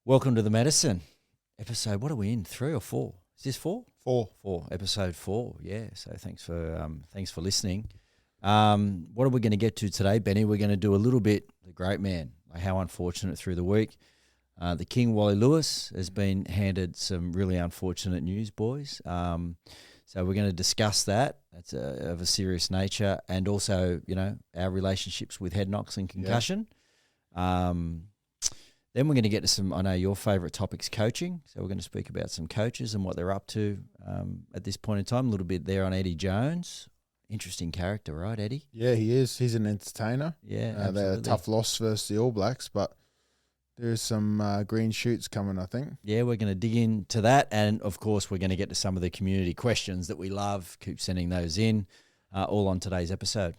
Welcome to the Medicine episode. What are we in? 3 or 4? Is this 4? 4. 4. Episode 4. Yeah. So thanks for listening. What are we going to get to today, Benny? We're going to do a little bit the great man. Like how unfortunate through the week. The King, Wally Lewis, has been handed some really unfortunate news, boys. So we're going to discuss that. That's of a serious nature, and also, our relationships with head knocks and concussion. Yeah. Then we're going to get to some, I know your favourite topic's coaching. So we're going to speak about some coaches and what they're up to at this point in time. A little bit there on Eddie Jones. Interesting character, right, Eddie? Yeah, he is. He's an entertainer. Yeah, they're a tough loss versus the All Blacks, but there's some green shoots coming, I think. Yeah, we're going to dig into that. And, of course, we're going to get to some of the community questions that we love. Keep sending those in, all on today's episode.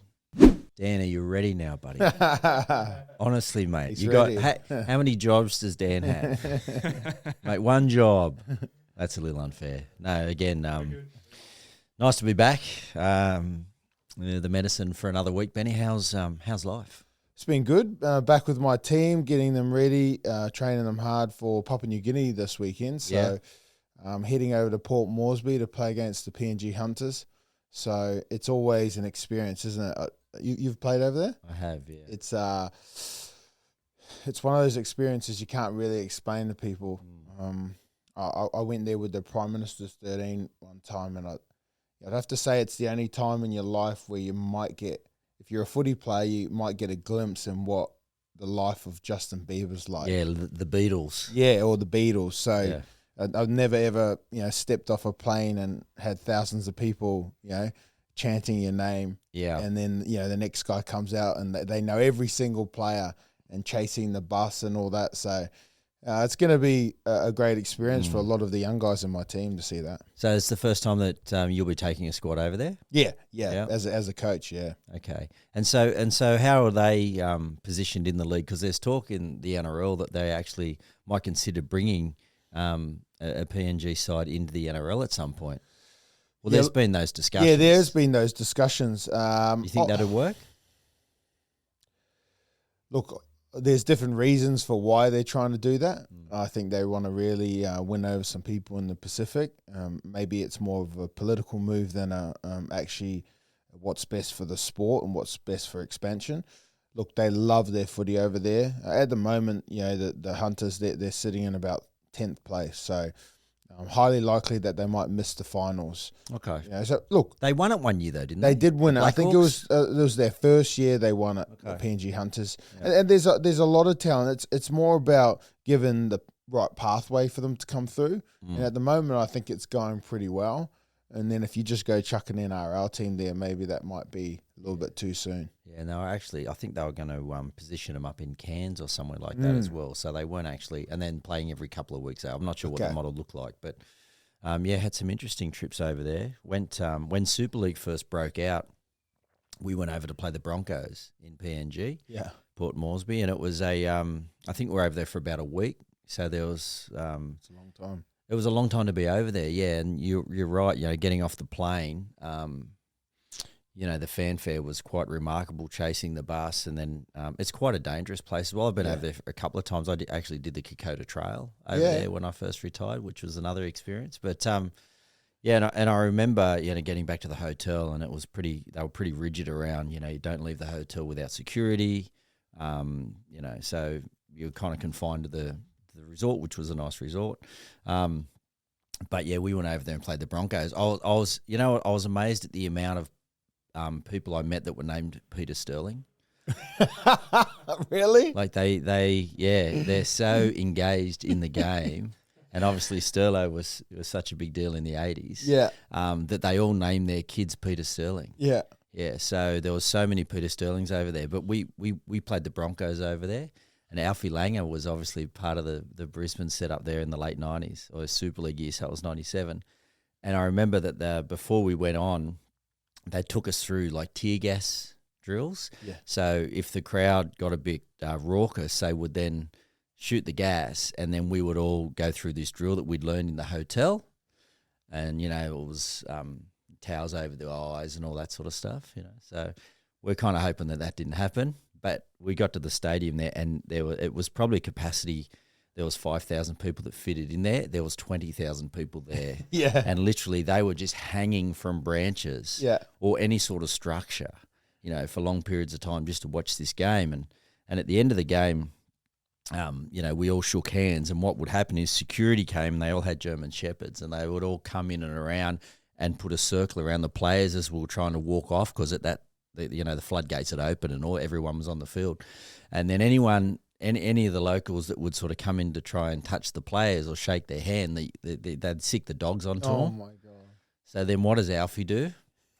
Dan, are you ready now, buddy? Honestly, mate. He's you ready. got how many jobs does Dan have? Mate, one job. That's a little unfair. No, again, nice to be back. The Medicine for another week. Benny, how's life? It's been good. Back with my team, getting them ready, training them hard for Papua New Guinea this weekend. So I'm heading over to Port Moresby to play against the PNG Hunters. So it's always an experience, isn't it? You've played over there? I have, yeah. It's one of those experiences you can't really explain to people. I went there with the Prime Minister's 13 one time, and I'd have to say it's the only time in your life where you might get, if you're a footy player, you might get a glimpse in what the life of Justin Bieber's like. Yeah, the Beatles. Yeah, or the Beatles. So I've never ever, stepped off a plane and had thousands of people, chanting your name. Yeah. And then, the next guy comes out and they know every single player and chasing the bus and all that. So it's going to be a great experience for a lot of the young guys in my team to see that. So it's the first time that you'll be taking a squad over there? Yeah. As a coach, yeah. Okay. And so how are they positioned in the league? Because there's talk in the NRL that they actually might consider bringing a PNG side into the NRL at some point. Well, there's been those discussions. Yeah, there's been those discussions. You think that'd work? Look, there's different reasons for why they're trying to do that. I think they want to really win over some people in the Pacific. Maybe it's more of a political move than actually what's best for the sport and what's best for expansion. Look, they love their footy over there. At the moment, the Hunters, they're sitting in about 10th place. So highly likely that they might miss the finals. Okay. So look, they won it one year though, didn't they? They did win it. I think it Hawks? was their first year they won it. Okay. The PNG Hunters, and there's a lot of talent. It's more about giving the right pathway for them to come through. And at the moment, I think it's going pretty well. And then if you just go chucking in our team there, maybe that might be a little bit too soon. Yeah, no, actually, I think they were going to position them up in Cairns or somewhere like that as well. So they weren't actually, and then playing every couple of weeks. I'm not sure what the model looked like, but had some interesting trips over there. Went when Super League first broke out, we went over to play the Broncos in PNG, Port Moresby, and it was I think we were over there for about a week. So there was it's a long time. It was a long time to be over there, yeah. And you're right, getting off the plane, the fanfare was quite remarkable, chasing the bus, and then it's quite a dangerous place as well. I've been over there a couple of times. I actually did the Kokoda Trail over there when I first retired, which was another experience. But and I remember getting back to the hotel, and it was they were pretty rigid around you don't leave the hotel without security, so you're kind of confined to the resort, which was a nice resort. But yeah, we went over there and played the Broncos. I was amazed at the amount of people I met that were named Peter Sterling. Really? Like they're so engaged in the game. And obviously Sterlo was such a big deal in the 80s. Yeah. That they all named their kids Peter Sterling. Yeah. Yeah, so there was so many Peter Sterlings over there. But we played the Broncos over there. And Alfie Langer was obviously part of the Brisbane setup there in the late 90s, or Super League year, so it was 97. And I remember that before we went on, they took us through like tear gas drills. Yeah. So if the crowd got a bit raucous, they would then shoot the gas, and then we would all go through this drill that we'd learned in the hotel. And, it was towels over the eyes and all that sort of stuff, So we're kind of hoping that didn't happen. But we got to the stadium there, and it was probably capacity there was 5,000 people that fitted in there. There was 20,000 people there. Yeah. And literally they were just hanging from branches or any sort of structure, for long periods of time just to watch this game. And at the end of the game, we all shook hands, and what would happen is security came and they all had German Shepherds, and they would all come in and around and put a circle around the players as we were trying to walk off, because at that, the floodgates had opened and everyone was on the field. And then any of the locals that would sort of come in to try and touch the players or shake their hand, they'd sick the dogs onto them. Oh, my God. So then what does Alfie do?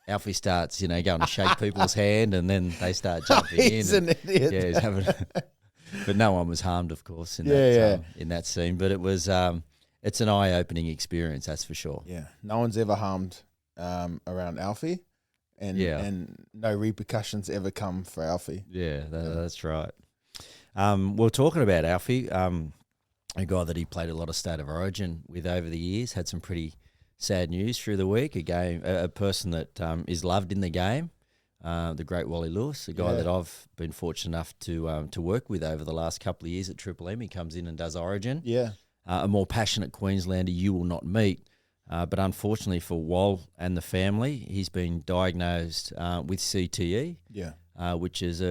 Alfie starts, going to shake people's hand, and then they start jumping in. He's an idiot. Yeah, he's having... But no one was harmed, of course, in that scene. But it was it's an eye-opening experience, that's for sure. Yeah, no one's ever harmed around Alfie, and no repercussions ever come for Alfie. Yeah, that's right. We're talking about Alfie, a guy that he played a lot of State of Origin with over the years, had some pretty sad news through the week. A person that is loved in the game. The great Wally Lewis, a guy that I've been fortunate enough to work with over the last couple of years at Triple M. He comes in and does Origin. Yeah. A more passionate Queenslander you will not meet. But unfortunately for Wal and the family, he's been diagnosed with CTE, which is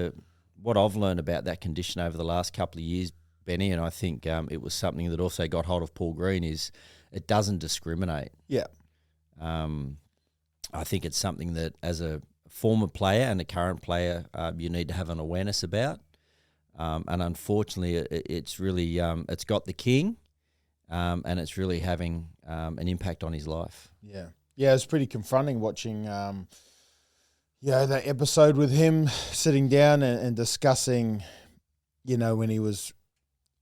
what I've learned about that condition over the last couple of years, Benny, and I think it was something that also got hold of Paul Green, is it doesn't discriminate. Yeah. I think it's something that as a former player and a current player, you need to have an awareness about. And unfortunately, it's really it's got the king, and it's really having an impact on his life. Yeah. Yeah, it's pretty confronting watching that episode with him sitting down and discussing, when he was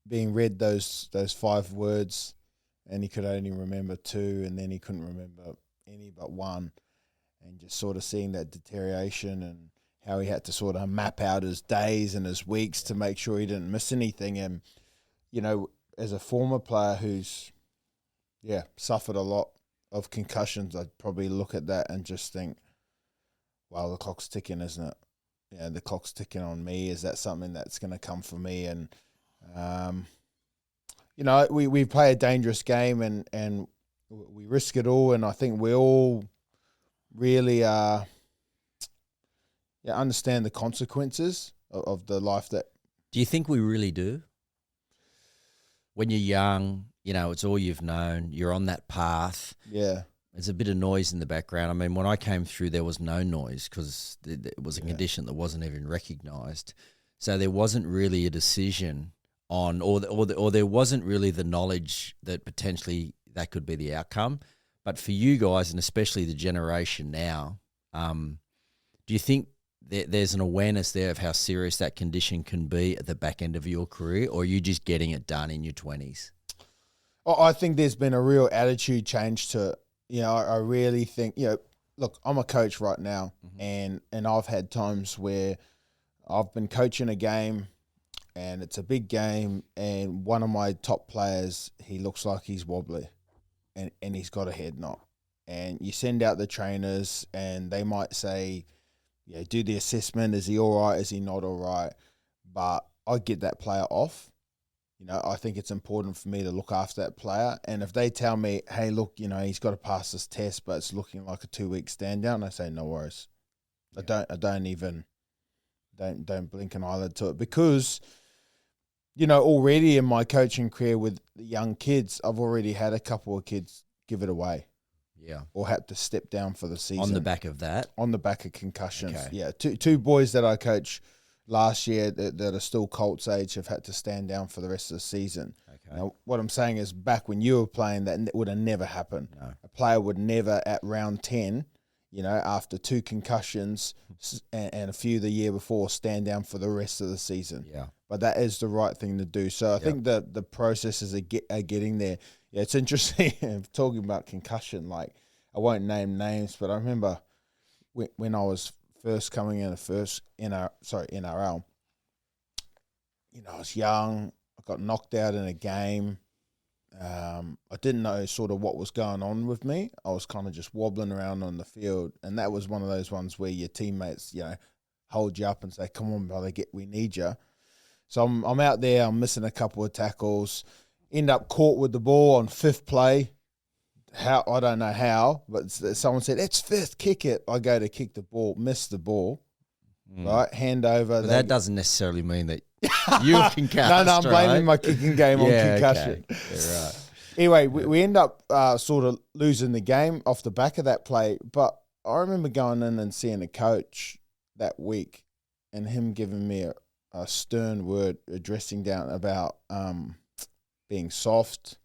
being read those 5 words and he could only remember 2, and then he couldn't remember any but 1. And just sort of seeing that deterioration and how he had to sort of map out his days and his weeks to make sure he didn't miss anything. And, as a former player who's, suffered a lot of concussions, I'd probably look at that and just think, wow, the clock's ticking, isn't it? Yeah, the clock's ticking on me. Is that something that's going to come for me? And, we play a dangerous game and we risk it all. And I think we all really understand the consequences of the life that... Do you think we really do? When you're young, it's all you've known. You're on that path. Yeah. There's a bit of noise in the background. I mean, when I came through, there was no noise because it was a condition that wasn't even recognised. So there wasn't really a decision on, or there wasn't really the knowledge that potentially that could be the outcome. But for you guys, and especially the generation now, do you think there's an awareness there of how serious that condition can be at the back end of your career, or are you just getting it done in your 20s? I think there's been a real attitude change to, I really think, look, I'm a coach right now, and I've had times where I've been coaching a game and it's a big game, and one of my top players, he looks like he's wobbly. And he's got a head knot. And you send out the trainers and they might say, do the assessment. Is he all right? Is he not all right? But I get that player off. I think it's important for me to look after that player. And if they tell me, hey, look, he's got to pass this test, but it's looking like a 2-week stand down, I say, no worries. Yeah. I don't blink an eyelid to it, because already in my coaching career with the young kids, I've already had a couple of kids give it away. Yeah. Or had to step down for the season. On the back of that? On the back of concussions. Okay. Yeah. Two boys that I coached last year that are still Colts age have had to stand down for the rest of the season. Okay. Now, what I'm saying is, back when you were playing, that would have never happened. No. A player would never, at round 10, after 2 concussions and a few the year before, stand down for the rest of the season. Yeah. But that is the right thing to do. So I think that the processes are getting there. Yeah, it's interesting talking about concussion. Like, I won't name names, but I remember when I was first coming in NRL. I was young. I got knocked out in a game. I didn't know sort of what was going on with me. I was kind of just wobbling around on the field, and that was one of those ones where your teammates, hold you up and say, "Come on, brother, we need you." So I'm out there. I'm missing a couple of tackles, end up caught with the ball on 5th play. How I don't know how, but someone said, it's 5th, kick it. I go to kick the ball, miss the ball, right? Hand over. But that doesn't necessarily mean that you're concussed. No, I'm blaming right? my kicking game on concussion. Okay. Yeah, right. Anyway, we end up sort of losing the game off the back of that play. But I remember going in and seeing a coach that week and him giving me a stern word addressing down about being soft.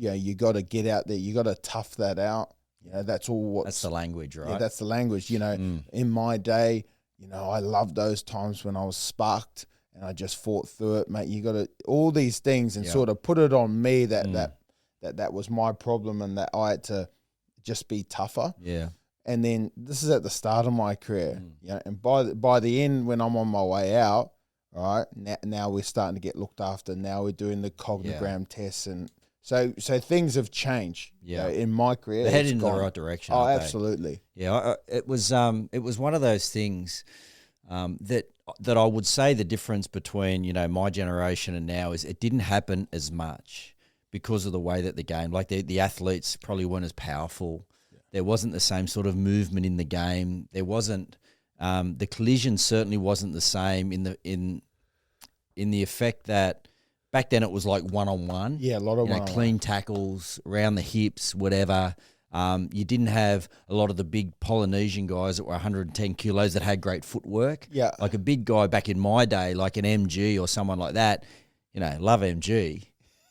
You got to get out there. You got to tough that out. That's all. That's the language, right? Yeah, that's the language. In my day, I loved those times when I was sparked and I just fought through it, mate. You got to all these things and sort of put it on me that was my problem and that I had to just be tougher. Yeah. And then this is at the start of my career, and by the end, when I'm on my way out, all right, now we're starting to get looked after. Now we're doing the cognogram tests, and so things have changed. Yeah, in my career, they're heading in the right direction. Oh, absolutely. Yeah, it was one of those things that I would say the difference between my generation and now is it didn't happen as much because of the way that the game, like the athletes probably weren't as powerful. There wasn't the same sort of movement in the game. There wasn't the collision certainly wasn't the same in the effect that back then it was like one-on-one. Yeah, a lot of one-on-one. Clean tackles, around the hips, whatever. You didn't have a lot of the big Polynesian guys that were 110 kilos that had great footwork. Yeah. Like a big guy back in my day, like an MG or someone like that, love MG.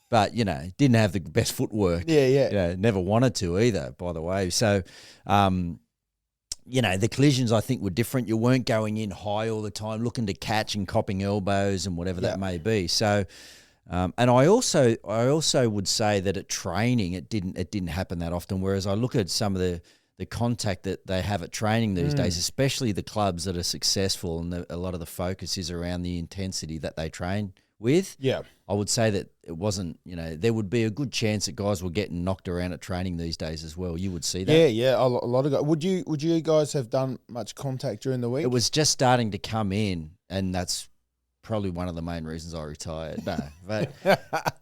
But, didn't have the best footwork. Yeah. Never wanted to either, by the way. So, the collisions I think were different. You weren't going in high all the time, looking to catch and copping elbows and whatever that may be. So, and I also would say that at training it didn't happen that often. Whereas I look at some of the contact that they have at training these days, especially the clubs that are successful, and a lot of the focus is around the intensity that they train with. Yeah. I would say that it wasn't, there would be a good chance that guys were getting knocked around at training these days as well. You would see that. Yeah. A lot of guys. Would you guys have done much contact during the week? It was just starting to come in, and that's probably one of the main reasons I retired. No, but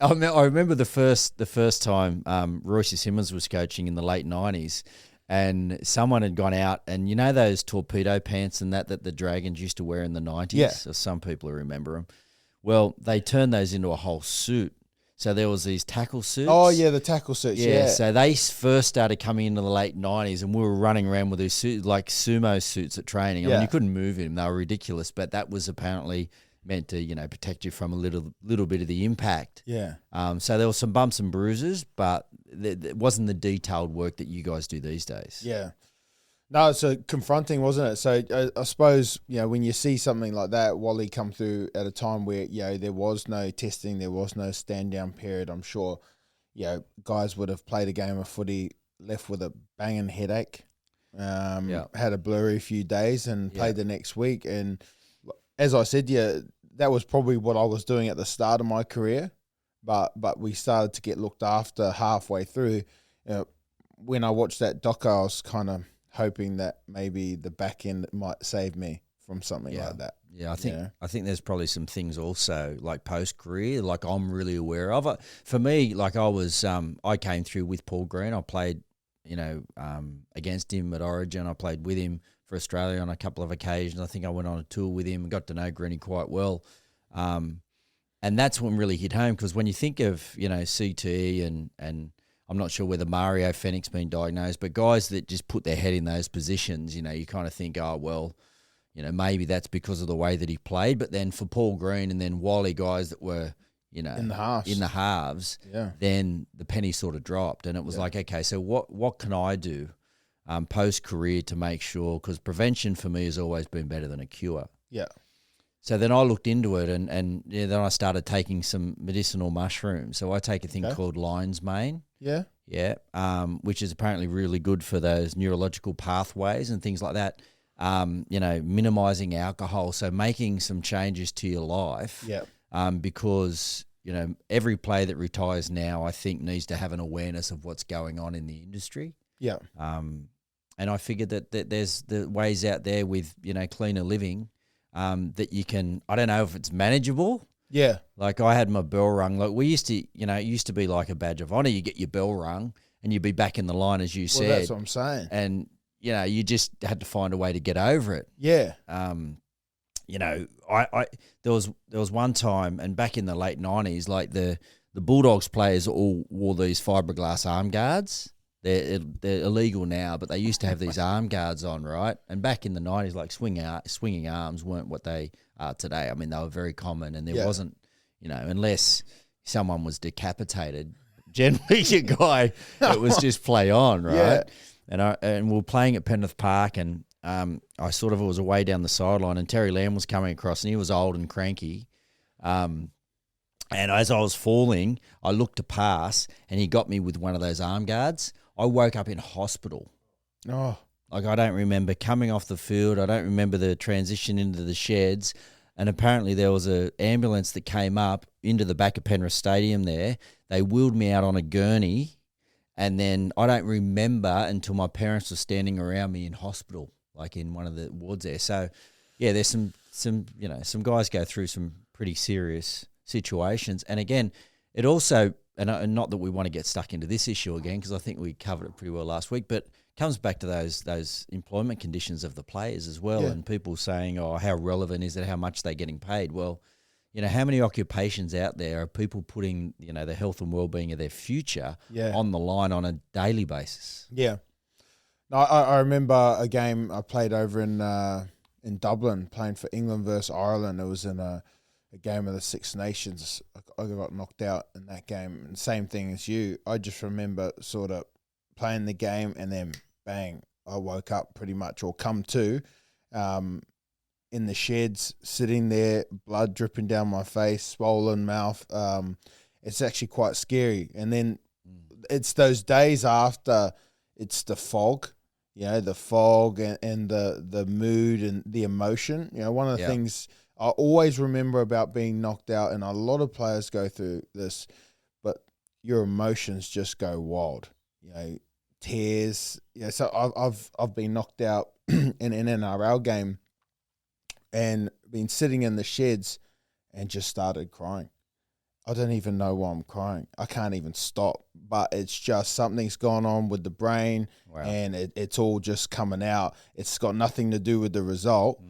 I remember the first time Royce Simmons was coaching in the late 90s, and someone had gone out, and those torpedo pants and that the Dragons used to wear in the 90s? Yeah. So some people remember them. Well, they turned those into a whole suit. So there was these tackle suits. Oh, yeah, the tackle suits, yeah. So they first started coming into the late 90s, and we were running around with these suits, like sumo suits at training. I mean, you couldn't move in them. They were ridiculous, but that was apparently meant to, protect you from a little bit of the impact. Yeah. So there were some bumps and bruises, but it wasn't the detailed work that you guys do these days. Yeah. No, so confronting, wasn't it? So I suppose, when you see something like that, Wally come through at a time where, there was no testing, there was no stand-down period, I'm sure, guys would have played a game of footy, left with a banging headache, had a blurry few days and played the next week. And as I said, that was probably what I was doing at the start of my career, but we started to get looked after halfway through. When I watched that doco, I was kind of hoping that maybe the back end might save me from something like that. Yeah, I think there's probably some things also like post career, like I'm really aware of. For me, like I came through with Paul Green. I played, against him at Origin. I played with him for Australia on a couple of occasions. I think I went on a tour with him and got to know Greeny quite well. And that's what really hit home, because when you think of, CTE and I'm not sure whether Mario Fennick's been diagnosed, but guys that just put their head in those positions, you kind of think, oh, well, maybe that's because of the way that he played. But then for Paul Green and then Wally, guys that were, in the halves, then the penny sort of dropped. And it was like, okay, so what can I do post-career to make sure, because prevention for me has always been better than a cure. Yeah. So then I looked into it and then I started taking some medicinal mushrooms. So I take a thing called lion's mane. Yeah. Yeah. Which is apparently really good for those neurological pathways and things like that. Minimizing alcohol. So making some changes to your life. Yeah. Because, every player that retires now, I think, needs to have an awareness of what's going on in the industry. Yeah. And I figured that there's the ways out there with, cleaner living that you can, I don't know if it's manageable. Yeah. Like I had my bell rung. Like we used to, it used to be like a badge of honor. You get your bell rung and you'd be back in the line, as you said. Well, that's what I'm saying. And, you just had to find a way to get over it. Yeah. I there was one time, and back in the late 90s, like the Bulldogs players all wore these fiberglass arm guards. They're illegal now, but they used to have these arm guards on, right? And back in the 90s, like swinging arms weren't what they are today. I mean, they were very common, and there wasn't, unless someone was decapitated, generally your guy, it was just play on, right? Yeah. And we were playing at Penrith Park, and I sort of was away down the sideline, and Terry Lamb was coming across, and he was old and cranky. And as I was falling, I looked to pass, and he got me with one of those arm guards. I woke up in hospital. Oh. Like, I don't remember coming off the field. I don't remember the transition into the sheds. And apparently there was an ambulance that came up into the back of Penrith Stadium there. They wheeled me out on a gurney. And then I don't remember until my parents were standing around me in hospital, like in one of the wards there. So, yeah, there's some guys go through some pretty serious situations. And again, it also, and not that we want to get stuck into this issue again, because I think we covered it pretty well last week, but it comes back to those employment conditions of the players as well, and people saying, oh, how relevant is it, how much they're getting paid? Well, how many occupations out there are people putting, the health and well-being of their future on the line on a daily basis? Yeah. No, I remember a game I played over in Dublin, playing for England versus Ireland. It was in a game of the Six Nations. I got knocked out in that game. And same thing as you. I just remember sort of playing the game, and then bang, I woke up pretty much, or come to, in the sheds, sitting there, blood dripping down my face, swollen mouth. It's actually quite scary. And then it's those days after, it's the fog, the fog and the mood and the emotion. One of the things I always remember about being knocked out, and a lot of players go through this, but your emotions just go wild. Tears. So I've been knocked out in an NRL game, and been sitting in the sheds, and just started crying. I don't even know why I'm crying. I can't even stop, but it's just something's gone on with the brain, and it's all just coming out. It's got nothing to do with the result.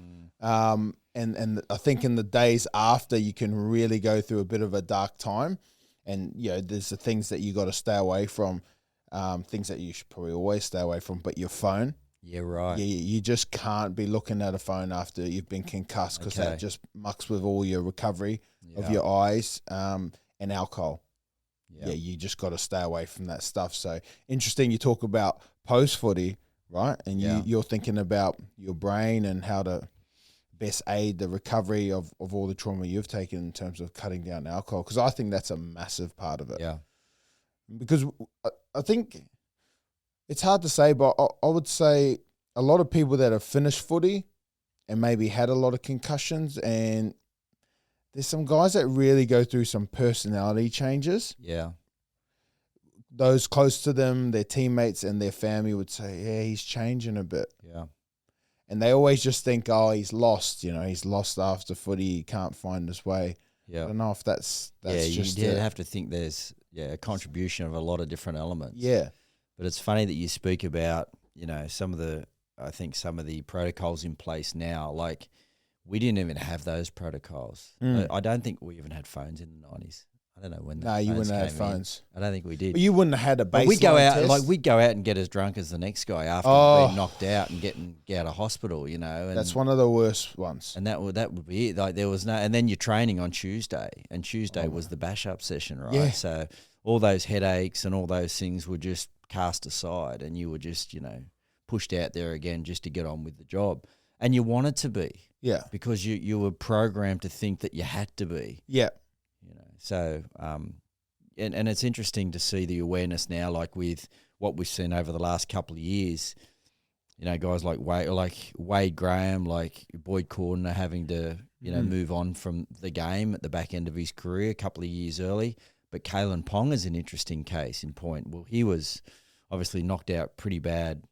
And I think in the days after, you can really go through a bit of a dark time, and there's the things that you got to stay away from, things that you should probably always stay away from, but your phone. Yeah, right. You just can't be looking at a phone after you've been concussed, because that just mucks with all your recovery of your eyes, and alcohol. Yeah, you just got to stay away from that stuff. So interesting, you talk about post-footy, right? And you're thinking about your brain and how to best aid the recovery of all the trauma you've taken in terms of cutting down alcohol, because I think that's a massive part of it. Yeah. Because I think it's hard to say, but I would say a lot of people that have finished footy and maybe had a lot of concussions, and there's some guys that really go through some personality changes. Yeah. Those close to them, their teammates and their family would say, yeah, he's changing a bit. Yeah. And they always just think, oh, he's lost. He's lost after footy. He can't find his way. Yeah. I don't know if that's just you have to think there's a contribution of a lot of different elements. Yeah. But it's funny that you speak about, some of the protocols in place now. Like, we didn't even have those protocols. I don't think we even had phones in the 90s. I don't know when. No, you wouldn't have had phones. I don't think we did. But you wouldn't have had a baseline we'd go out test. We'd go out and get as drunk as the next guy after being knocked out and get out of hospital. And that's one of the worst ones. And that would be it. Like, there was no. And then you're training on Tuesday, and Tuesday was the bash up session, right? Yeah. So all those headaches and all those things were just cast aside, and you were just pushed out there again just to get on with the job, and you wanted to be. Yeah. Because you were programmed to think that you had to be. Yeah. So, and it's interesting to see the awareness now, like with what we've seen over the last couple of years, guys like Wade Graham, like Boyd Cordner having to, move on from the game at the back end of his career a couple of years early. But Kalen Pong is an interesting case in point. Well, he was obviously knocked out pretty bad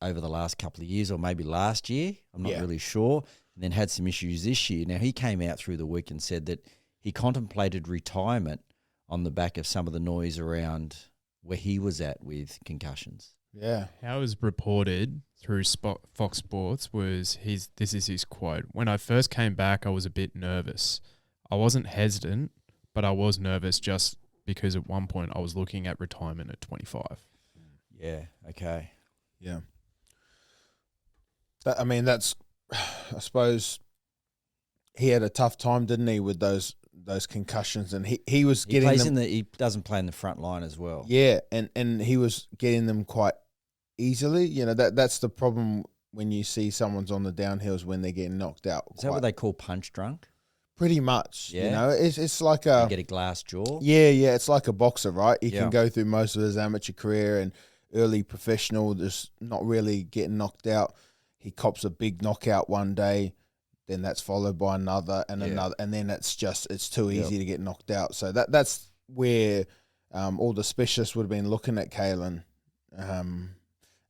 over the last couple of years, or maybe last year. I'm not really sure. And then had some issues this year. Now, he came out through the week and said that he contemplated retirement on the back of some of the noise around where he was at with concussions. Yeah. How it was reported through Fox Sports was this is his quote. When I first came back, I was a bit nervous. I wasn't hesitant, but I was nervous just because at one point I was looking at retirement at 25. Yeah, okay. Yeah. That's, I suppose he had a tough time, didn't he, with those concussions, and he was getting them. He doesn't play in the front line as well. Yeah, and he was getting them quite easily. You know, that's the problem when you see someone's on the downhills when they're getting knocked out. Is that what they call punch drunk? Pretty much. Yeah. You know, it's like They get a glass jaw. Yeah, it's like a boxer, right? He Yeah. can go through most of his amateur career and early professional, just not really getting knocked out. He cops a big knockout one day, then that's followed by another and another, and then it's too easy to get knocked out. So that's where all the specialists would have been looking at Kalen.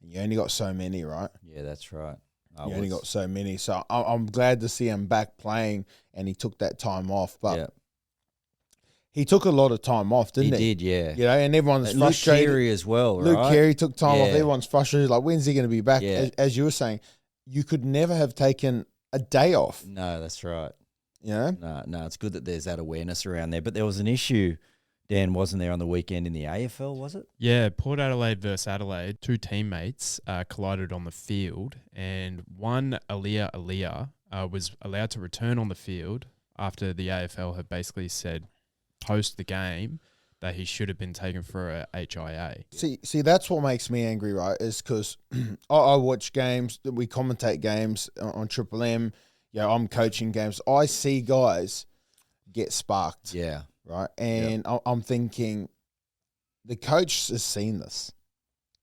You only got so many, right? Yeah, that's right. You only got so many. So I'm glad to see him back playing, and he took that time off. But he took a lot of time off, didn't he? He did, yeah. You know, and everyone's frustrated. Luke Keary as well, right? Luke Keary took time off. Everyone's frustrated. Like, when's he going to be back? Yeah. As you were saying, you could never have taken a day off. No, that's right. You know? No, it's good that there's that awareness around there. But there was an issue, Dan, wasn't there, on the weekend in the AFL, was it? Yeah, Port Adelaide versus Adelaide, two teammates collided on the field, and one, Aliyah, was allowed to return on the field after the AFL had basically said post the game that he should have been taken for a HIA. See, that's what makes me angry, right? Is because I watch games, we commentate games on Triple M. Yeah, I'm coaching games. I see guys get sparked. Yeah. Right, and I'm thinking the coach has seen this,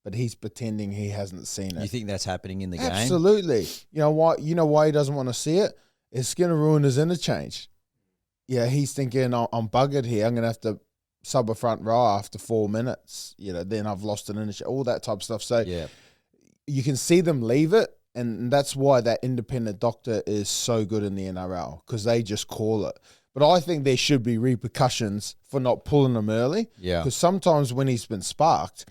but he's pretending he hasn't seen it. You think that's happening in the game? Absolutely. You know why? You know why he doesn't want to see it? It's going to ruin his interchange. Yeah, he's thinking I'm buggered here. I'm going to have to sub a front row after 4 minutes. You know, then I've lost an interchange. All that type of stuff. So you can see them leave it, and that's why that independent doctor is so good in the NRL, because they just call it. But I think there should be repercussions for not pulling him early. Yeah. Because sometimes when he's been sparked,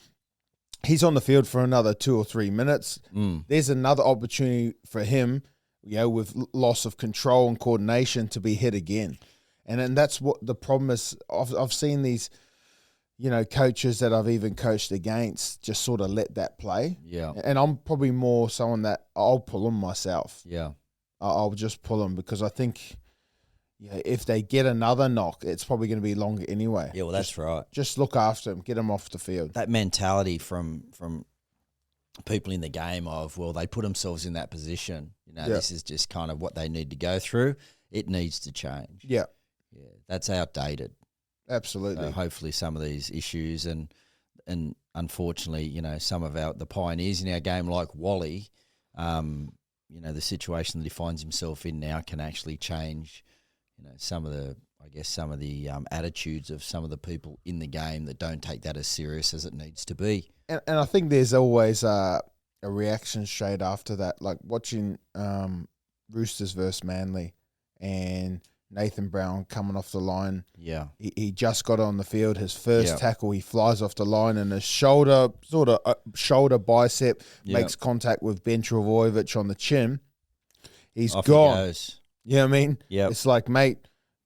he's on the field for another 2 or 3 minutes. There's another opportunity for him, you know, with loss of control and coordination, to be hit again. And then that's what the problem is. I've seen these, you know, coaches that I've even coached against just sort of let that play. Yeah. And I'm probably more someone that I'll pull him myself. Yeah. I'll just pull him because I think... Yeah, if they get another knock, it's probably going to be longer anyway. Yeah, well, that's right. Just look after them, get them off the field. That mentality from people in the game of, well, they put themselves in that position. You know, this is just kind of what they need to go through. It needs to change. Yeah. Yeah, that's outdated. Absolutely. So hopefully some of these issues and unfortunately, you know, some of the pioneers in our game like Wally, you know, the situation that he finds himself in now can actually change, you know, some of the attitudes of some of the people in the game that don't take that as serious as it needs to be. And I think there's always a reaction straight after that, like watching Roosters versus Manly and Nathan Brown coming off the line. Yeah. He just got on the field. His first tackle, he flies off the line and his shoulder bicep makes contact with Ben Travojevic on the chin. He's Off gone. He goes. You know what I mean? Yeah. It's like, mate,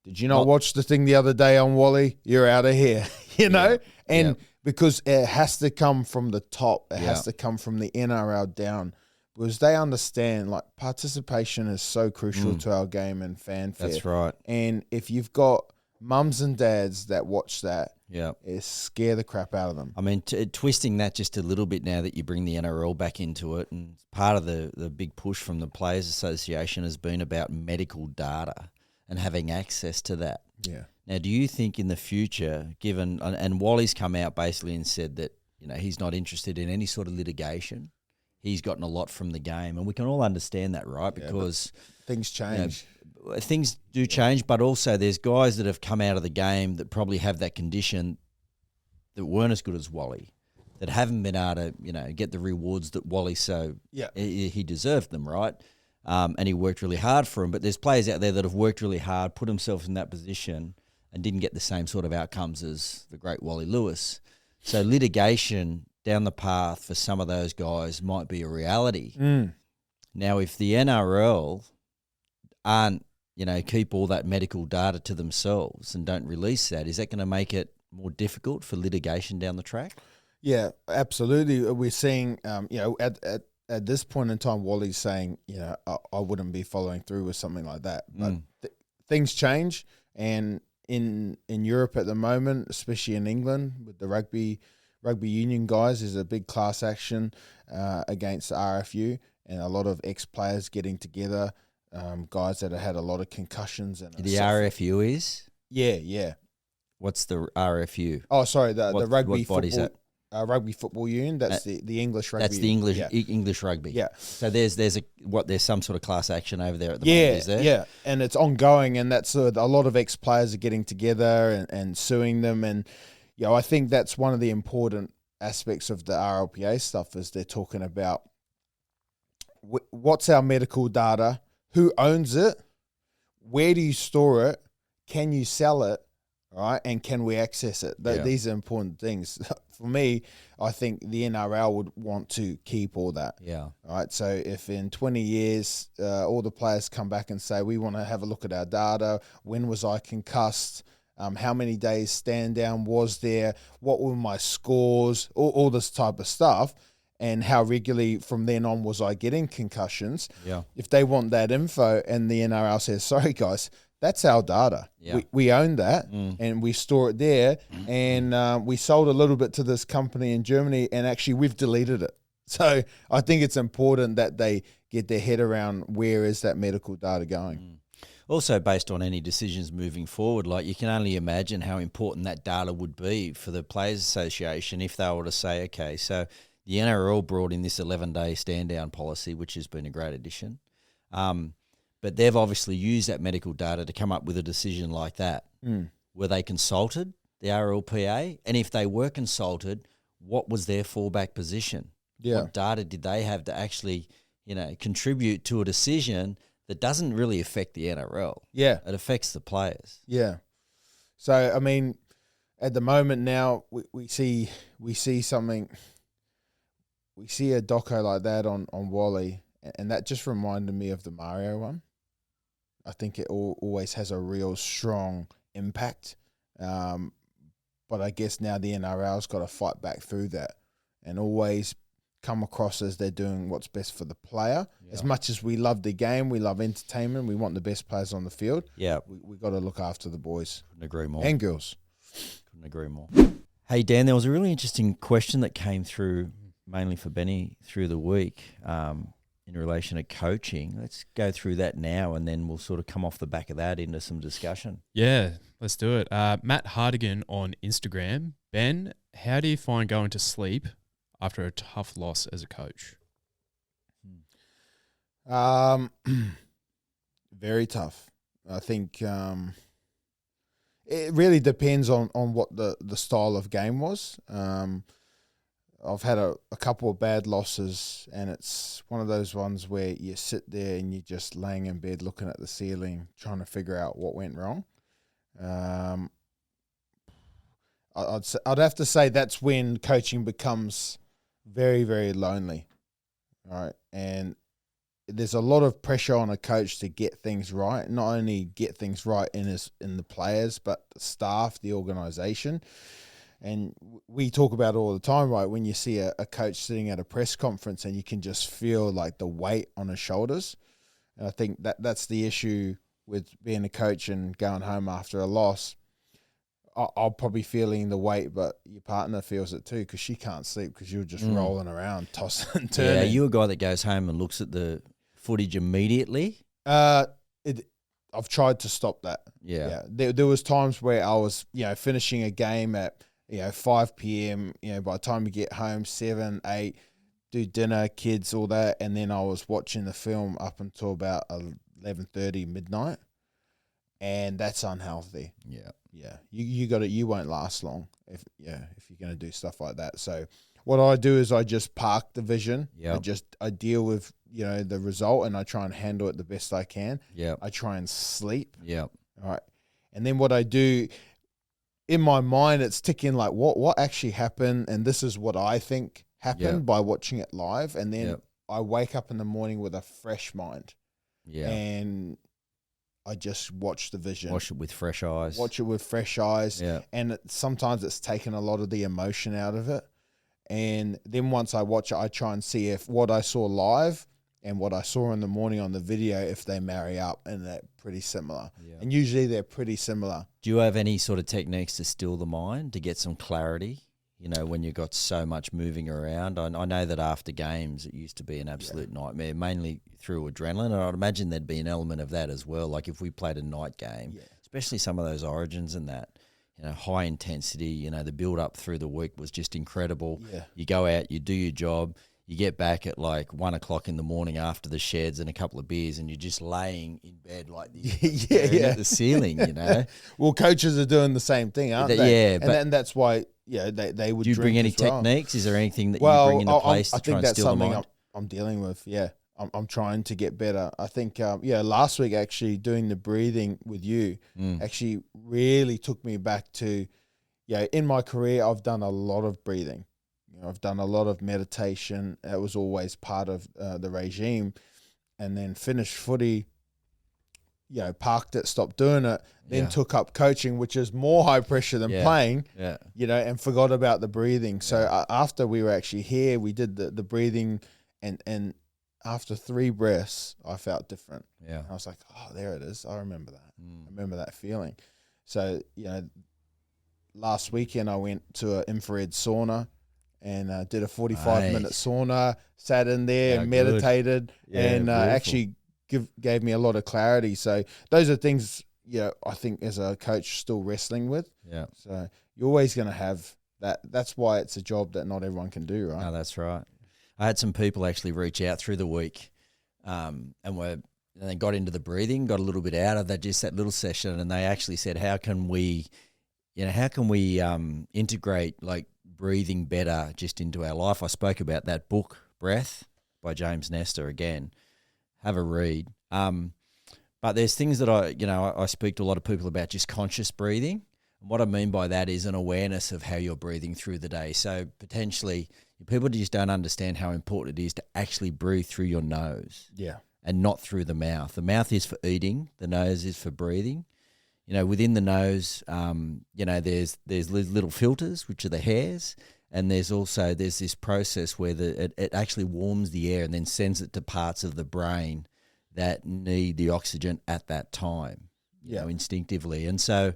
did you not watch the thing the other day on Wally? You're out of here, you know? And because it has to come from the top. It has to come from the NRL down, because they understand, like, participation is so crucial to our game and fanfare. That's right. And if you've got mums and dads that watch that, it scare the crap out of them. I mean, twisting that just a little bit now that you bring the NRL back into it, and part of the big push from the Players Association has been about medical data and having access to that. Yeah. Now, do you think in the future, given, and Wally's come out basically and said that, you know, he's not interested in any sort of litigation. He's gotten a lot from the game, and we can all understand that, right? Because things change. You know, things do change, but also there's guys that have come out of the game that probably have that condition that weren't as good as Wally, that haven't been able to, you know, get the rewards that Wally he deserved them, right? And he worked really hard for him. But there's players out there that have worked really hard, put themselves in that position, and didn't get the same sort of outcomes as the great Wally Lewis. So litigation down the path for some of those guys might be a reality. Now, if the NRL aren't, keep all that medical data to themselves and don't release that, is that going to make it more difficult for litigation down the track? Yeah, absolutely. We're seeing, at this point in time, Wally's saying, I wouldn't be following through with something like that. But things change, and in Europe at the moment, especially in England, with the rugby union guys, there's a big class action against the RFU, and a lot of ex-players getting together, guys that have had a lot of concussions. And the RFU is? Yeah. What's the RFU? Oh, sorry, the rugby what body's football. That? Rugby football union. That's the English rugby. That's the English rugby. Yeah. So there's some sort of class action over there at the moment. Is there? Yeah, and it's ongoing, and that's a lot of ex-players are getting together and suing them, and I think that's one of the important aspects of the RLPA stuff is they're talking about what's our medical data, who owns it, where do you store it, can you sell it, right, and can we access it? These are important things. For me, I think the NRL would want to keep all that. Yeah. Right. So if in 20 years, all the players come back and say, we want to have a look at our data. When was I concussed? How many days stand down was there? What were my scores? All this type of stuff. And how regularly from then on was I getting concussions? Yeah. If they want that info and the NRL says, sorry, guys, that's our data. Yeah. We own that and we store it there. And we sold a little bit to this company in Germany, and actually we've deleted it. So I think it's important that they get their head around where is that medical data going. Also, based on any decisions moving forward, like you can only imagine how important that data would be for the Players Association if they were to say, okay, so the NRL brought in this 11-day stand-down policy, which has been a great addition. But they've obviously used that medical data to come up with a decision like that. Were they consulted, the RLPA? And if they were consulted, what was their fallback position? Yeah. What data did they have to actually, contribute to a decision that doesn't really affect the NRL? Yeah. It affects the players. Yeah. So, I mean, at the moment now, we see something, we see a doco like that on Wally, and that just reminded me of the Mario one. I think it always has a real strong impact. But I guess now the NRL's got to fight back through that and always come across as they're doing what's best for the player. Yeah. As much as we love the game, we love entertainment, we want the best players on the field. Yeah. We got to look after the boys. Couldn't agree more. And girls. Couldn't agree more. Hey, Dan, there was a really interesting question that came through, mainly for Benny, through the week. In relation to coaching. Let's go through that now, and then we'll sort of come off the back of that into some discussion. Yeah, let's do it. Matt Hardigan on Instagram. Ben, how do you find going to sleep after a tough loss as a coach? Very tough. I think it really depends on what the style of game was. I've had a couple of bad losses, and it's one of those ones where you sit there and you're just laying in bed looking at the ceiling, trying to figure out what went wrong. I'd have to say that's when coaching becomes very, very lonely, right? And there's a lot of pressure on a coach to get things right, not only get things right in the players, but the staff, the organisation. And we talk about it all the time, right? When you see a coach sitting at a press conference and you can just feel like the weight on his shoulders. And I think that's the issue with being a coach and going home after a loss. I'll probably feeling the weight, but your partner feels it too because she can't sleep because you're just rolling around, tossing and turning. Yeah, are you a guy that goes home and looks at the footage immediately? I've tried to stop that. Yeah. There was times where I was, finishing a game at 5 p.m., by the time you get home, 7, 8, do dinner, kids, all that. And then I was watching the film up until about 11:30, midnight. And that's unhealthy. Yeah. Yeah. You won't last long if you're going to do stuff like that. So what I do is I just park the vision. Yeah. I deal with, the result, and I try and handle it the best I can. Yeah. I try and sleep. Yeah. All right. And then what I do in my mind, it's ticking like what actually happened, and this is what I think happened by watching it live. And then I wake up in the morning with a fresh mind. Yeah. And I just watch the vision. Watch it with fresh eyes. Yeah. And sometimes it's taken a lot of the emotion out of it. And then once I watch it, I try and see if what I saw live and what I saw in the morning on the video, if they marry up, and they're pretty similar. Yeah. And usually they're pretty similar. Do you have any sort of techniques to still the mind, to get some clarity? You know, when you've got so much moving around. I know that after games it used to be an absolute nightmare, mainly through adrenaline, and I'd imagine there'd be an element of that as well. Like if we played a night game, especially some of those Origins and that, you know, high intensity, you know, the build up through the week was just incredible. Yeah. You go out, you do your job, you get back at like 1 o'clock in the morning after the sheds and a couple of beers, and you're just laying in bed like this, at the ceiling, you know. Well, coaches are doing the same thing, aren't they? Yeah, and that's why they would. Do you bring any techniques? Is there anything that you bring into place to try and steal the mind? I think that's something I'm dealing with. Yeah, I'm trying to get better. I think last week actually doing the breathing with you actually really took me back to in my career I've done a lot of breathing. You know, I've done a lot of meditation. That was always part of the regime, and then finished footy. Parked it, stopped doing it, then took up coaching, which is more high pressure than playing, and forgot about the breathing. So after we were actually here, we did the breathing, and after 3 breaths, I felt different. Yeah. I was like, oh, there it is. I remember that. I remember that feeling. So, last weekend I went to an infrared sauna and did a 45-minute sauna, sat in there and meditated, and actually gave me a lot of clarity. So those are things, I think as a coach still wrestling with. Yeah. So you're always going to have that. That's why it's a job that not everyone can do, right? No, that's right. I had some people actually reach out through the week and they got into the breathing, got a little bit out of that, just that little session. And they actually said, how can we integrate like breathing better just into our life? I spoke about that book, Breath by James Nestor again. Have a read. But there's things that I speak to a lot of people about, just conscious breathing. And what I mean by that is an awareness of how you're breathing through the day. So potentially people just don't understand how important it is to actually breathe through your nose. Yeah. And not through the mouth. The mouth is for eating. The nose is for breathing. Within the nose, there's little filters, which are the hairs. And there's this process where it actually warms the air and then sends it to parts of the brain that need the oxygen at that time, instinctively. And so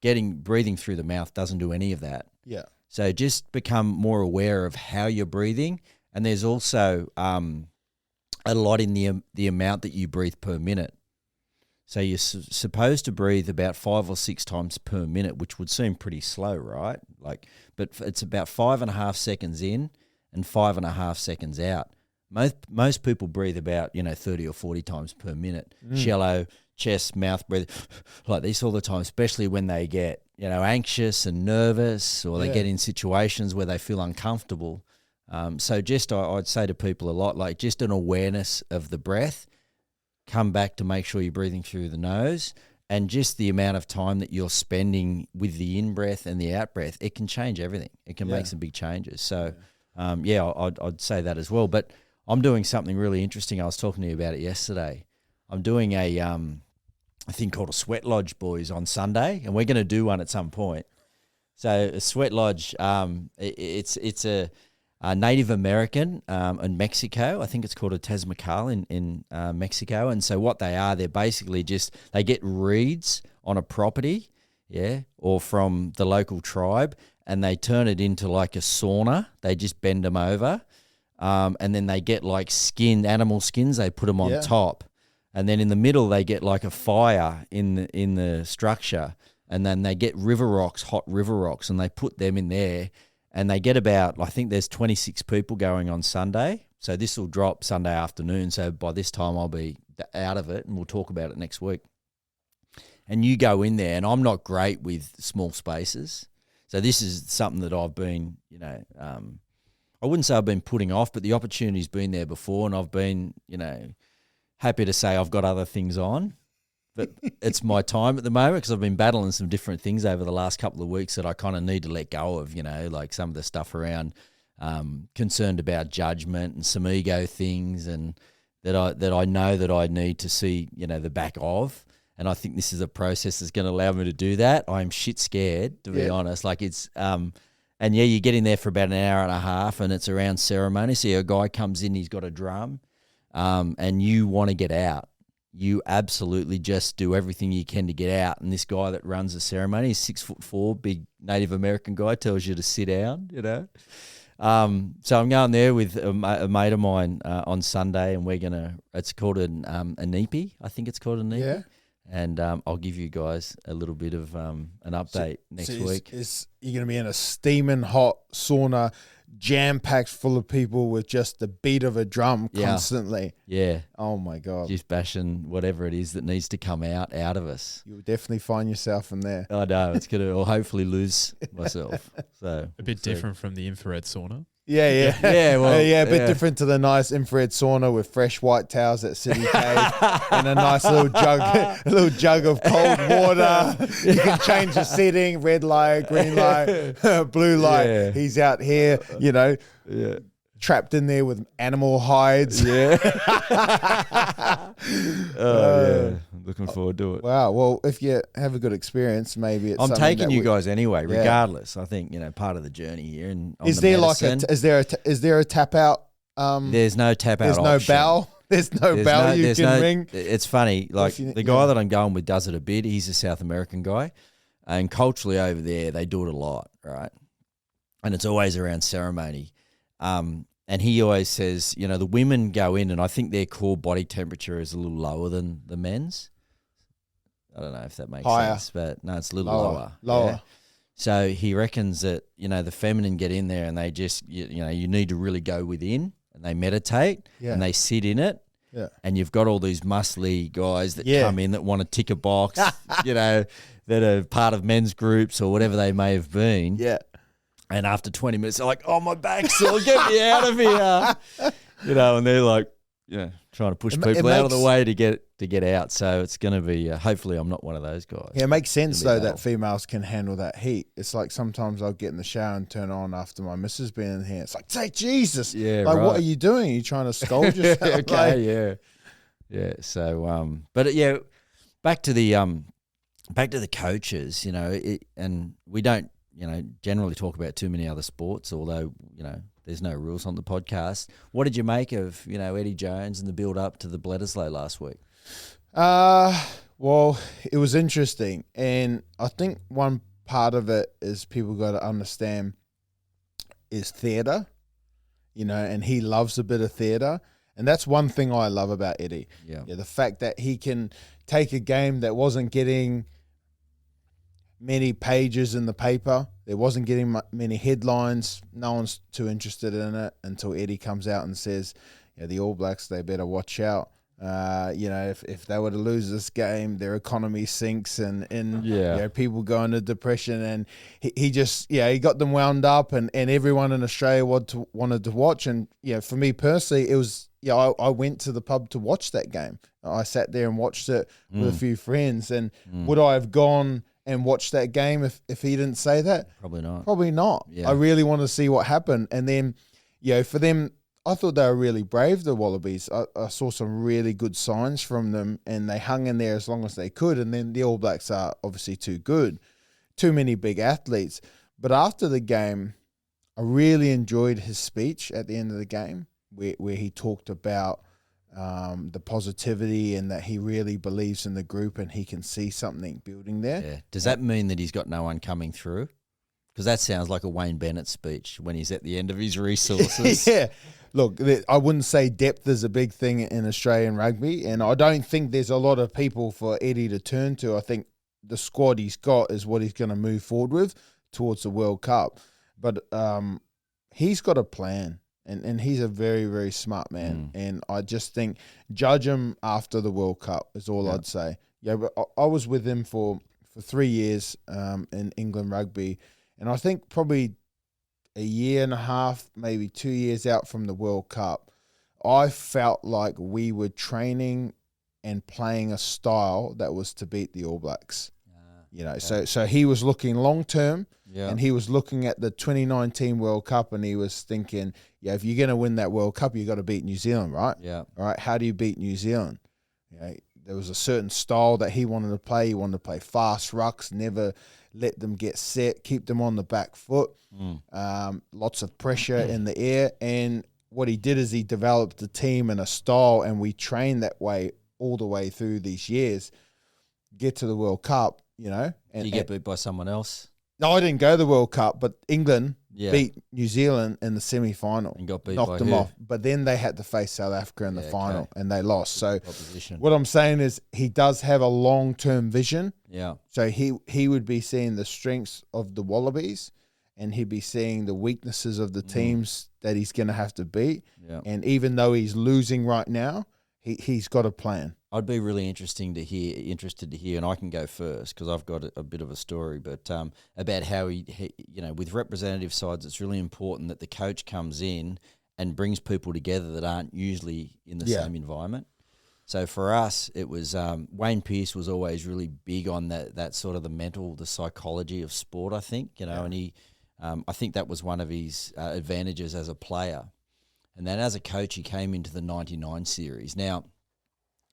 breathing through the mouth doesn't do any of that. Yeah. So just become more aware of how you're breathing. And there's also a lot in the amount that you breathe per minute. So you're supposed to breathe about 5 or 6 times per minute, which would seem pretty slow, right? But it's about 5.5 seconds in and 5.5 seconds out. Most people breathe about 30 or 40 times per minute. Shallow chest, mouth breathe like this all the time, especially when they get anxious and nervous, or they get in situations where they feel uncomfortable. So just I'd say to people a lot, like just an awareness of the breath. Come back to make sure you're breathing through the nose, and just the amount of time that you're spending with the in-breath and the out-breath, it can change everything. It can make some big changes. So, I'd say that as well. But I'm doing something really interesting. I was talking to you about it yesterday. I'm doing a thing called a sweat lodge, boys, on Sunday, and we're going to do one at some point. So a sweat lodge, it's a Native American in Mexico. I think it's called a Tezmacal in Mexico. And so what they are, they're basically they get reeds on a property, or from the local tribe, and they turn it into like a sauna. They just bend them over, and then they get like animal skins. They put them on top, and then in the middle they get like a fire in the structure, and then they get hot river rocks, and they put them in there. And they get about, I think there's 26 people going on Sunday. So this will drop Sunday afternoon. So by this time I'll be out of it, and we'll talk about it next week. And you go in there, and I'm not great with small spaces. So this is something that I've been, I wouldn't say I've been putting off, but the opportunity's been there before, and I've been, happy to say I've got other things on but it's my time at the moment because I've been battling some different things over the last couple of weeks that I kind of need to let go of, like some of the stuff around concerned about judgment and some ego things, and that I know that I need to see, the back of. And I think this is a process that's going to allow me to do that. I'm shit scared, to be honest. Like it's, and you get in there for about an hour and a half and it's around ceremony. So a guy comes in, he's got a drum, and you want to get out. You absolutely just do everything you can to get out. And this guy that runs the ceremony, he's 6'4", big Native American guy, tells you to sit down, So I'm going there with a mate of mine on Sunday, and it's called a nipi. I think it's called a nipi. Yeah. And I'll give you guys a little bit of an update next week. You're going to be in a steaming hot sauna, jam-packed full of people with just the beat of a drum constantly. Yeah. Oh, my God. Just bashing whatever it is that needs to come out of us. You'll definitely find yourself in there. I know. It's going to, I'll hopefully lose myself. So a bit different from the infrared sauna. Yeah. Well, a bit different to the nice infrared sauna with fresh white towels at City Cave and a nice little jug of cold water. You can change the setting, red light, green light, blue light. Yeah. He's out here, trapped in there with animal hides. Yeah. Yeah. Looking forward to it. Wow. Well, if you have a good experience, maybe it's I'm something taking that you guys anyway, regardless. I think, part of the journey here. And is there is there a tap out? There's no tap out. There's no option. bell. There's no bell you can ring. It's funny. Like the guy that I'm going with does it a bit. He's a South American guy, and culturally over there they do it a lot, right? And it's always around ceremony. And he always says, the women go in, and I think their core body temperature is a little lower than the men's. I don't know if that makes sense, but no, it's a little lower. Yeah? So he reckons that, the feminine get in there and they just, you need to really go within, and they meditate and they sit in it. Yeah. And you've got all these muscly guys that come in that want to tick a box, that are part of men's groups or whatever they may have been. Yeah. And after 20 minutes, they're like, "Oh, my back's sore, get me out of here." And they're like, trying to push people out of the way to get out. So it's going to be, hopefully I'm not one of those guys. Yeah, it makes sense though that females can handle that heat. It's like sometimes I'll get in the shower and turn on after my missus being in here. It's like, say Jesus. Yeah, like, right. what are you doing? Are you trying to scold yourself? Okay, yeah. So, back to the coaches, and we don't, generally talk about too many other sports, although, there's no rules on the podcast. What did you make of, Eddie Jones and the build up to the Bledisloe last week? Well, it was interesting. And I think one part of it is people got to understand is theatre, and he loves a bit of theatre. And that's one thing I love about Eddie. Yeah, the fact that he can take a game that wasn't getting many pages in the paper. There wasn't getting many headlines. No one's too interested in it until Eddie comes out and says, the All Blacks, they better watch out. If they were to lose this game, their economy sinks and people go into depression. And he just, he got them wound up and everyone in Australia wanted to watch. And, for me personally, it was, I went to the pub to watch that game. I sat there and watched it with a few friends. And would I have gone and watch that game if he didn't say that? Probably not. Yeah. I really want to see what happened. And then, for them, I thought they were really brave, the Wallabies. I saw some really good signs from them, and they hung in there as long as they could. And then the All Blacks are obviously too good, too many big athletes. But after the game, I really enjoyed his speech at the end of the game, where he talked about the positivity and that he really believes in the group and he can see something building there. Yeah. Does that mean that he's got no one coming through? Because that sounds like a Wayne Bennett speech when he's at the end of his resources. Yeah. Look, I wouldn't say depth is a big thing in Australian rugby, and I don't think there's a lot of people for Eddie to turn to. I think the squad he's got is what he's going to move forward with towards the World Cup. But he's got a plan. And he's a very, very smart man. And I just think judge him after the World Cup is all I'd say. Yeah, but I was with him for 3 years in England rugby. And I think probably a year and a half, maybe 2 years out from the World Cup, I felt like we were training and playing a style that was to beat the All Blacks. So he was looking long term, and he was looking at the 2019 World Cup, and he was thinking, if you're going to win that World Cup, you got to beat New Zealand, right? Yeah. All right. How do you beat New Zealand? There was a certain style that he wanted to play. He wanted to play fast rucks, never let them get set, keep them on the back foot. Lots of pressure in the air, and what he did is he developed a team and a style, and we trained that way all the way through these years. Get to the World Cup, and Did you get beat by someone else? No, I didn't go to the World Cup, but England Yeah. beat New Zealand in the semi-final And got beat knocked by them who? off. But then they had to face South Africa in the Yeah, final, okay. and they lost. So Opposition. what I'm saying is he does have a long-term vision. Yeah. So he would be seeing the strengths of the Wallabies, and he'd be seeing the weaknesses of the teams that he's going to have to beat. Yeah. And even though he's losing right now, he's got a plan. I'd be really interested to hear, and I can go first because I've got a bit of a story, but about how he, with representative sides, it's really important that the coach comes in and brings people together that aren't usually in the same environment. So for us, it was Wayne Pearce was always really big on that sort of the psychology of sport, I think, and he, I think that was one of his advantages as a player. And then as a coach, he came into the 99 series. Now,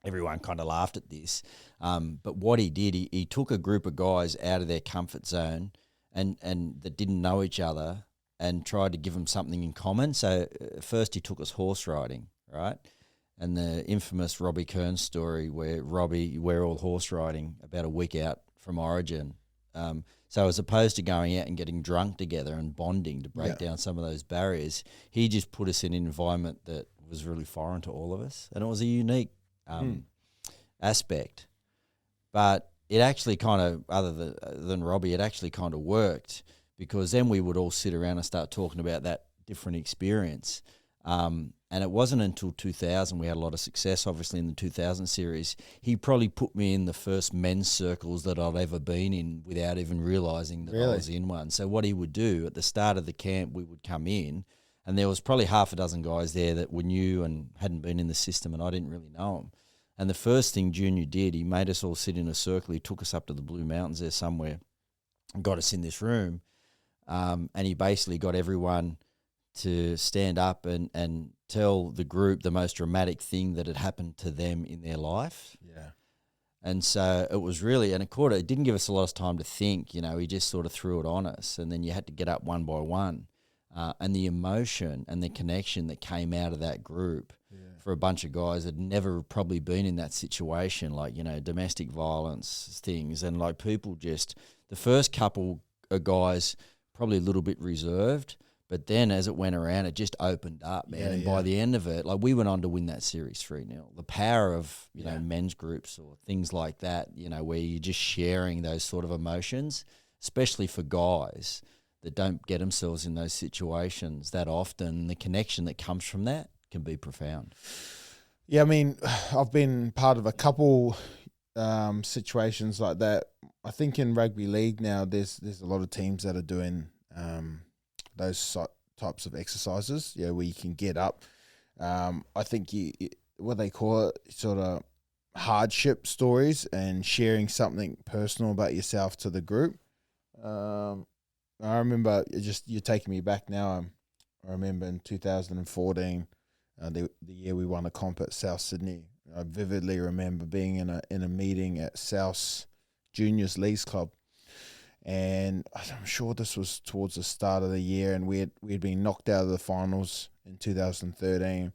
everyone kind of laughed at this, but what he did, he took a group of guys out of their comfort zone and that didn't know each other and tried to give them something in common. So first he took us horse riding, right? And the infamous Robbie Kearns story where we're all horse riding about a week out from Origin. So as opposed to going out and getting drunk together and bonding to break down some of those barriers, he just put us in an environment that was really foreign to all of us. And it was a unique aspect. But it actually kind of, other than Robbie, it actually kind of worked because then we would all sit around and start talking about that different experience. And it wasn't until 2000 we had a lot of success, obviously, in the 2000 series. He probably put me in the first men's circles that I'd ever been in without even realising that I was in one. So what he would do, at the start of the camp, we would come in, and there was probably half a dozen guys there that were new and hadn't been in the system, and I didn't really know them. And the first thing Junior did, he made us all sit in a circle. He took us up to the Blue Mountains there somewhere and got us in this room. And he basically got everyone to stand up and tell the group the most dramatic thing that had happened to them in their life. Yeah. And so it was really, and it didn't give us a lot of time to think, he just sort of threw it on us. And then you had to get up one by one. And the emotion and the connection that came out of that group for a bunch of guys that had never probably been in that situation, like, domestic violence things. And like people just, the first couple of guys probably a little bit reserved, but then as it went around, it just opened up, man. And by the end of it, like we went on to win that series 3-0. The power of, men's groups or things like that, where you're just sharing those sort of emotions, especially for guys that don't get themselves in those situations that often, the connection that comes from that can be profound. Yeah, I mean, I've been part of a couple situations like that. I think in rugby league now, there's a lot of teams that are doing those types of exercises, where you can get up. I think what they call it, sort of hardship stories and sharing something personal about yourself to the group. I remember, you're taking me back now. I remember in 2014, the year we won a comp at South Sydney. I vividly remember being in a meeting at South Juniors Leagues Club. And I'm sure this was towards the start of the year, and we had been knocked out of the finals in 2013,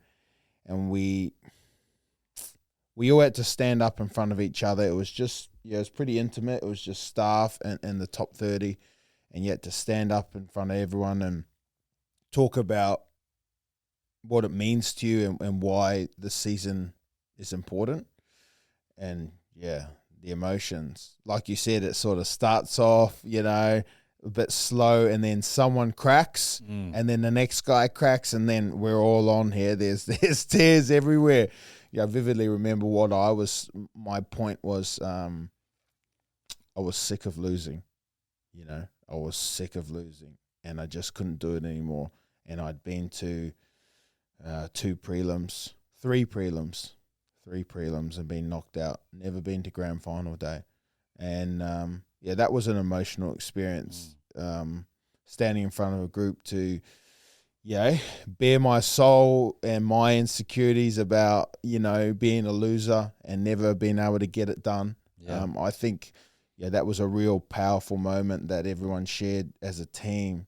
and we all had to stand up in front of each other. It was just, it was pretty intimate. It was just staff and the top 30, and you had to stand up in front of everyone and talk about what it means to you and why the season is important. And the emotions, like you said, it sort of starts off, a bit slow, and then someone cracks, and then the next guy cracks, and then we're all on here. There's tears everywhere. I vividly remember my point was, I was sick of losing. I was sick of losing, and I just couldn't do it anymore. And I'd been to 3 prelims, 3 prelims and been knocked out, never been to grand final day. And, that was an emotional experience, standing in front of a group to, bare my soul and my insecurities about, being a loser and never being able to get it done. Yeah. I think, that was a real powerful moment that everyone shared as a team.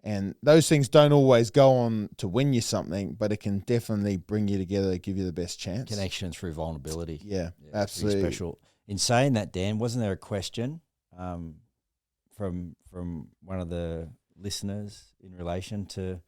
And those things don't always go on to win you something, but it can definitely bring you together, give you the best chance. Connection through vulnerability. Yeah, Pretty absolutely. special. In saying that, Dan, wasn't there a question from one of the listeners in relation to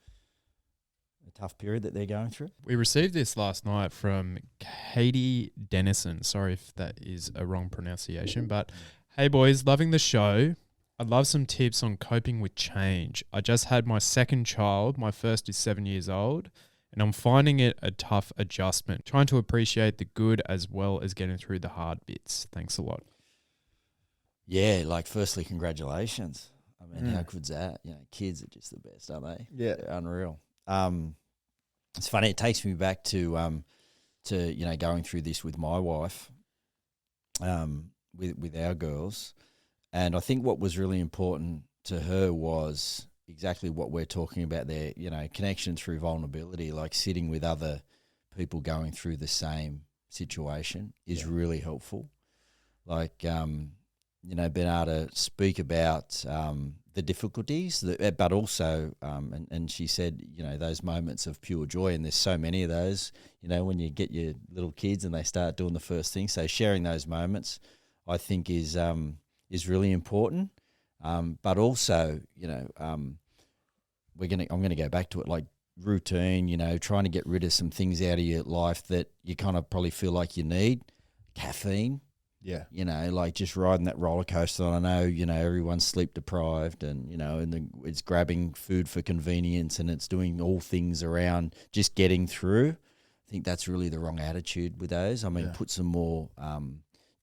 a tough period that they're going through? We received this last night from Katie Dennison. Sorry if that is a wrong pronunciation, but hey boys, loving the show. I'd love some tips on coping with change. I just had my second child. My first is 7 years old, and I'm finding it a tough adjustment. Trying to appreciate the good as well as getting through the hard bits. Thanks a lot. Yeah, firstly, congratulations. I mean, how good's that? Kids are just the best, aren't they? Yeah. They're unreal. It's funny. It takes me back to going through this with my wife, with our girls, and I think what was really important to her was exactly what we're talking about there. Connection through vulnerability, like sitting with other people going through the same situation is really helpful. Being able to speak about the difficulties, but also, and she said, those moments of pure joy, and there's so many of those, when you get your little kids and they start doing the first thing. So sharing those moments, I think, is really important. But also, I'm going to go back to it, like routine, trying to get rid of some things out of your life that you kind of probably feel like you need. Caffeine. Yeah. Just riding that roller coaster. And I know, everyone's sleep deprived and, it's grabbing food for convenience and it's doing all things around just getting through. I think that's really the wrong attitude with those. I mean, put some more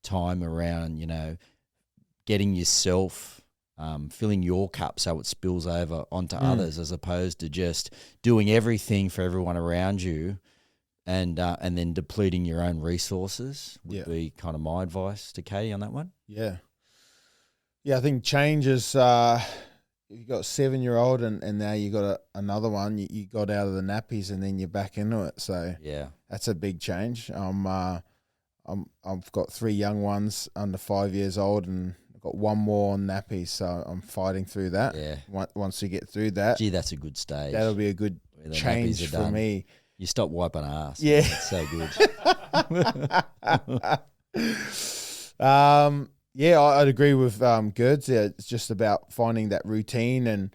time around, getting yourself, filling your cup so it spills over onto others, as opposed to just doing everything for everyone around you. And then depleting your own resources would be kind of my advice to Katie on that one. Yeah. Yeah, I think change is, you've got a 7-year-old and now you got another one. You got out of the nappies and then you're back into it. So that's a big change. I've got 3 young ones under 5 years old and I've got 1 more on nappies. So I'm fighting through that. Yeah. Once we get through that. Gee, that's a good stage. That'll be a good change for me. You stop wiping ass. Yeah. Man. It's so good. I'd agree with Girds. Yeah, it's just about finding that routine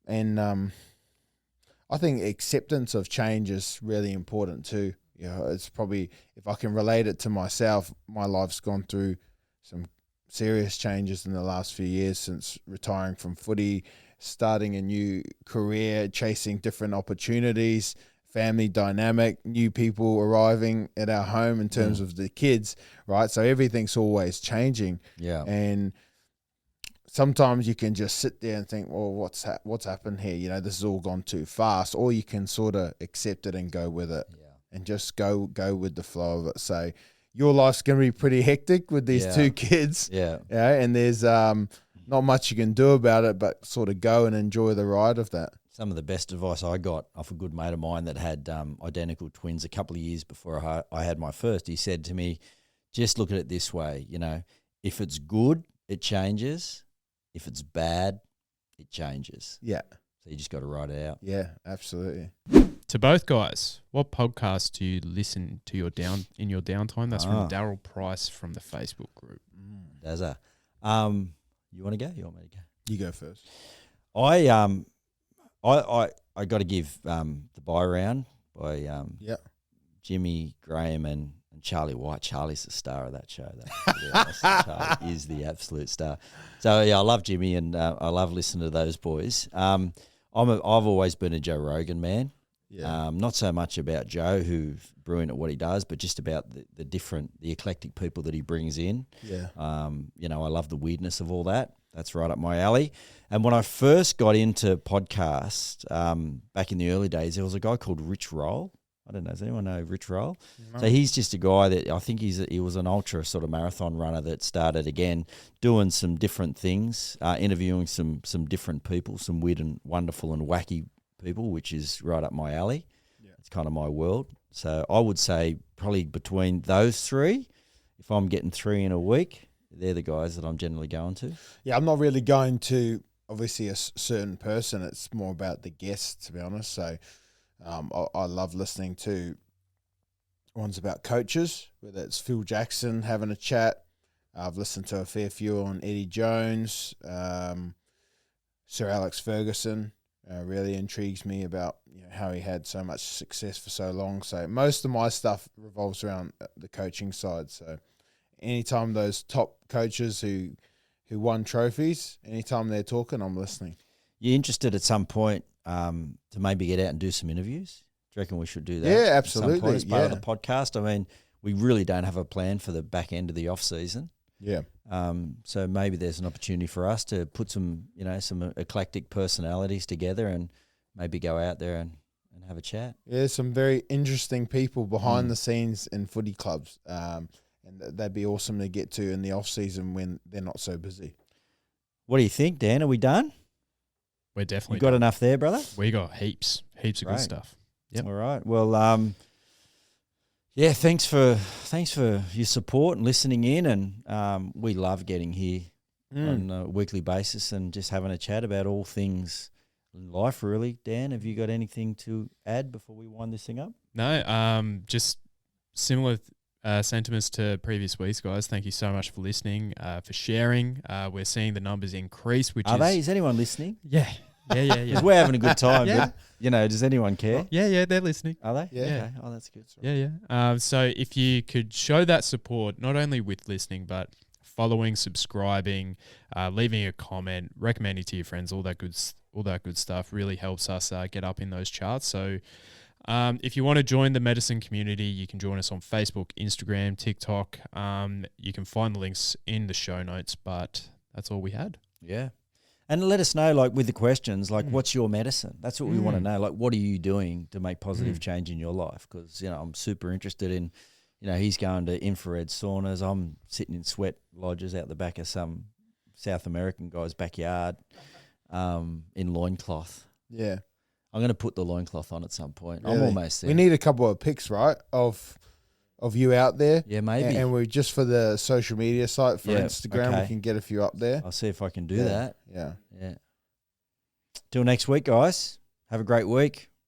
and I think acceptance of change is really important too. It's probably, if I can relate it to myself, my life's gone through some serious changes in the last few years since retiring from footy, starting a new career, chasing different opportunities, family dynamic, new people arriving at our home in terms of the kids, right? So everything's always changing. Yeah. And sometimes you can just sit there and think, well, what's happened here? This has all gone too fast. Or you can sort of accept it and go with it and just go with the flow of it. So your life's going to be pretty hectic with these 2 kids. Yeah. And there's not much you can do about it, but sort of go and enjoy the ride of that. Some of the best advice I got off a good mate of mine that had identical twins a couple of years before I had my first. He said to me, just look at it this way, if it's good, it changes. If it's bad, it changes. Yeah. So you just got to write it out. Yeah, absolutely. To both guys, what podcast do you listen to in your downtime? That's from Daryl Price from the Facebook group. Dazza. You want to go? You want me to go? You go first. I got to give the buy round by Jimmy Graham and Charlie White. Charlie's the star of that show. Charlie is the absolute star. So I love Jimmy and I love listening to those boys. I've always been a Joe Rogan man. Yeah. Not so much about Joe, who's brilliant at what he does, but just about the eclectic people that he brings in. Yeah. I love the weirdness of all that. That's right up my alley. And when I first got into podcasts back in the early days, there was a guy called Rich Roll. I don't know. Does anyone know Rich Roll? No. So he's just a guy that I think he was an ultra sort of marathon runner that started again doing some different things, interviewing some different people, some weird and wonderful and wacky people, which is right up my alley. Yeah. It's kind of my world. So I would say probably between those three, if I'm getting 3 in a week, they're the guys that I'm generally going to. Yeah, I'm not really going to obviously a certain person. It's more about the guests, to be honest. So I love listening to ones about coaches, whether it's Phil Jackson having a chat. I've listened to a fair few on Eddie Jones, Sir Alex Ferguson. Really intrigues me about how he had so much success for so long. So most of my stuff revolves around the coaching side. So anytime those top coaches who won trophies, anytime they're talking, I'm listening. You interested at some point to maybe get out and do some interviews? Do you reckon we should do that? Yeah, absolutely. At some point as part of the podcast. I mean, we really don't have a plan for the back end of the off season. Yeah. So maybe there's an opportunity for us to put some eclectic personalities together and maybe go out there and have a chat. Yeah, some very interesting people behind the scenes in footy clubs. And that'd be awesome to get to in the off season when they're not so busy. What do you think, Dan? Are we done? We're definitely You got enough there, brother? We got heaps of good stuff. Yep. All right. Well, yeah, thanks for your support and listening in, and we love getting here on a weekly basis and just having a chat about all things in life, really. Dan, have you got anything to add before we wind this thing up? No, just similar sentiments to previous weeks, guys. Thank you so much for listening, for sharing. We're seeing the numbers increase, which Is anyone listening? Yeah. Because we're having a good time. Yeah. But, does anyone care? Yeah, they're listening. Are they? Yeah. Okay. Oh, that's good. Yeah. So if you could show that support, not only with listening, but following, subscribing, leaving a comment, recommending to your friends, all that good stuff really helps us get up in those charts. So if you want to join the medicine community, you can join us on Facebook, Instagram, TikTok. You can find the links in the show notes, but that's all we had. Yeah. And let us know, like, with the questions, like, what's your medicine? That's what we want to know. Like, what are you doing to make positive change in your life? Because, I'm super interested in, he's going to infrared saunas. I'm sitting in sweat lodges out the back of some South American guy's backyard in loincloth. Yeah. I'm going to put the loincloth on at some point. Really? I'm almost there. We need a couple of pics, right, of you out there. Yeah, maybe. And we're just for the social media site for Instagram. okay. We can get a few up there. I'll see if I can do that. Yeah. Till next week, guys. Have a great week.